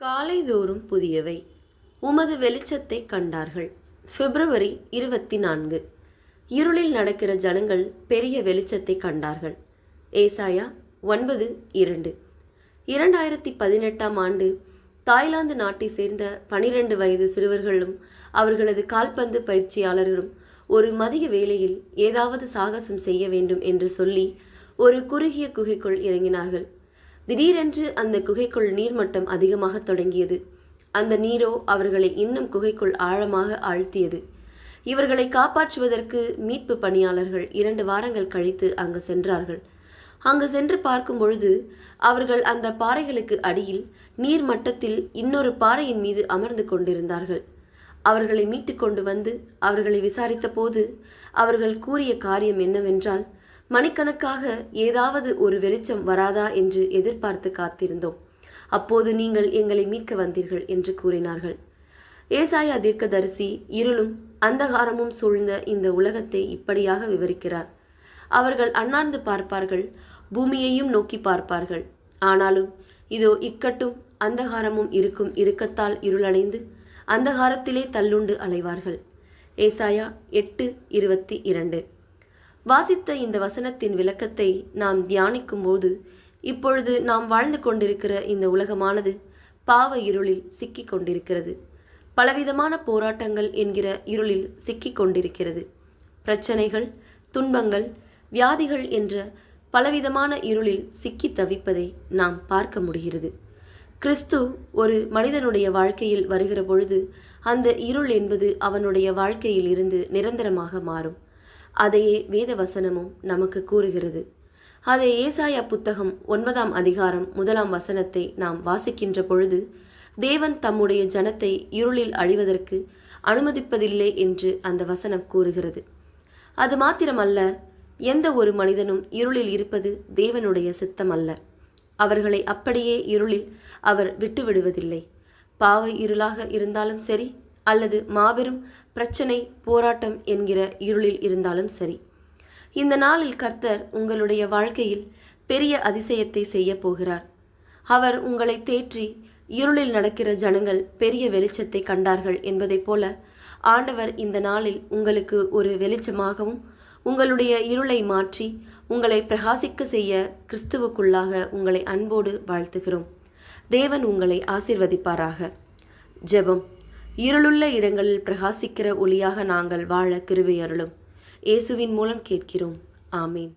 காலைதோறும் புதியவை. உமது வெளிச்சத்தை கண்டார்கள். பிப்ரவரி 24. இருளில் நடக்கிற ஜனங்கள் பெரிய வெளிச்சத்தை கண்டார்கள். ஏசாயா 9:2. 2018ஆம் ஆண்டு தாய்லாந்து நாட்டை சேர்ந்த 12 வயது சிறுவர்களும் அவர்களது கால்பந்து பயிற்சியாளர்களும் ஒரு மதிய வேளையில் ஏதாவது சாகசம் செய்ய வேண்டும் என்று சொல்லி ஒரு குறுகிய குகைக்குள் இறங்கினார்கள். திடீரென்று அந்த குகைக்குள் நீர்மட்டம் அதிகமாக தொடங்கியது. அந்த நீரோ அவர்களை இன்னும் குகைக்குள் ஆழமாக ஆழ்த்தியது. இவர்களை காப்பாற்றுவதற்கு மீட்பு பணியாளர்கள் 2 வாரங்கள் கழித்து அங்கு சென்றார்கள். அங்கு சென்று பார்க்கும் பொழுது அவர்கள் அந்த பாறைகளுக்கு அடியில் நீர் மட்டத்தில் இன்னொரு பாறையின் மீது அமர்ந்து கொண்டிருந்தார்கள். அவர்களை மீட்டு கொண்டு வந்து அவர்களை விசாரித்த போது அவர்கள் கூறிய காரியம் என்னவென்றால், மணிக்கணக்காக ஏதாவது ஒரு வெளிச்சம் வராதா என்று எதிர்பார்த்து காத்திருந்தோம். அப்போது நீங்கள் எங்களை மீட்க வந்தீர்கள் என்று கூறினார்கள். ஏசாயா தீர்க்கதரிசி இருளும் அந்தகாரமும் சூழ்ந்த இந்த உலகத்தை இப்படியாக விவரிக்கிறார். அவர்கள் அண்ணாந்து பார்ப்பார்கள், பூமியையும் நோக்கி பார்ப்பார்கள். ஆனாலும் இதோ இக்கட்டும் அந்தகாரமும் இருக்கும் இடுக்கத்தால் இருளடைந்து அந்தகாரத்திலே தள்ளுண்டு அலைவார்கள். ஏசாயா 8:22. வாசித்த இந்த வசனத்தின் விளக்கத்தை நாம் தியானிக்கும் போது, இப்பொழுது நாம் வாழ்ந்து கொண்டிருக்கிற இந்த உலகமானது பாவ இருளில் சிக்கிக் கொண்டிருக்கிறது. பலவிதமான போராட்டங்கள் என்கிற இருளில் சிக்கிக் கொண்டிருக்கிறது. பிரச்சனைகள், துன்பங்கள், வியாதிகள் என்ற பலவிதமான இருளில் சிக்கி தவிப்பதை நாம் பார்க்க முடிகிறது. கிறிஸ்து ஒரு மனிதனுடைய வாழ்க்கையில் வருகிற பொழுது அந்த இருள் என்பது அவனுடைய வாழ்க்கையில் இருந்து நிரந்தரமாக மாறும். அதையே வேத வசனமும் நமக்கு கூறுகிறது. அதை ஏசாயா புத்தகம் 9ஆம் அதிகாரம் 1ஆம் வசனத்தை நாம் வாசிக்கின்ற பொழுது, தேவன் தம்முடைய ஜனத்தை இருளில் அழிவதற்கு அனுமதிப்பதில்லை என்று அந்த வசனம் கூறுகிறது. அது மாத்திரமல்ல, எந்த ஒரு மனிதனும் இருளில் இருப்பது தேவனுடைய சித்தம் அல்ல. அவர்களை அப்படியே இருளில் அவர் விட்டுவிடுவதில்லை. பாவ இருளாக இருந்தாலும் சரி, அல்லது மாபெரும் பிரச்சனை, போராட்டம் என்கிற இருளில் இருந்தாலும் சரி. இந்த நாளில் கர்த்தர் உங்களுடைய வாழ்க்கையில் பெரிய அதிசயத்தை செய்ய போகிறார். அவர் உங்களை தேற்றி இருளில் நடக்கிற ஜனங்கள் பெரிய வெளிச்சத்தை கண்டார்கள் என்பதைப் போல ஆண்டவர் இந்த நாளில் உங்களுக்கு ஒரு வெளிச்சமாகவும் உங்களுடைய இருளை மாற்றி உங்களை பிரகாசிக்க செய்ய கிறிஸ்துவுக்குள்ளாக உங்களை அன்போடு வாழ்த்துகிறோம். தேவன் உங்களை ஆசீர்வதிப்பாராக. ஜெபம். இருளுள்ள இடங்களில் பிரகாசிக்கிற ஒளியாக நாங்கள் வாழ கிருபை அருளும். இயேசுவின் மூலம் கேட்கிறோம். ஆமீன்.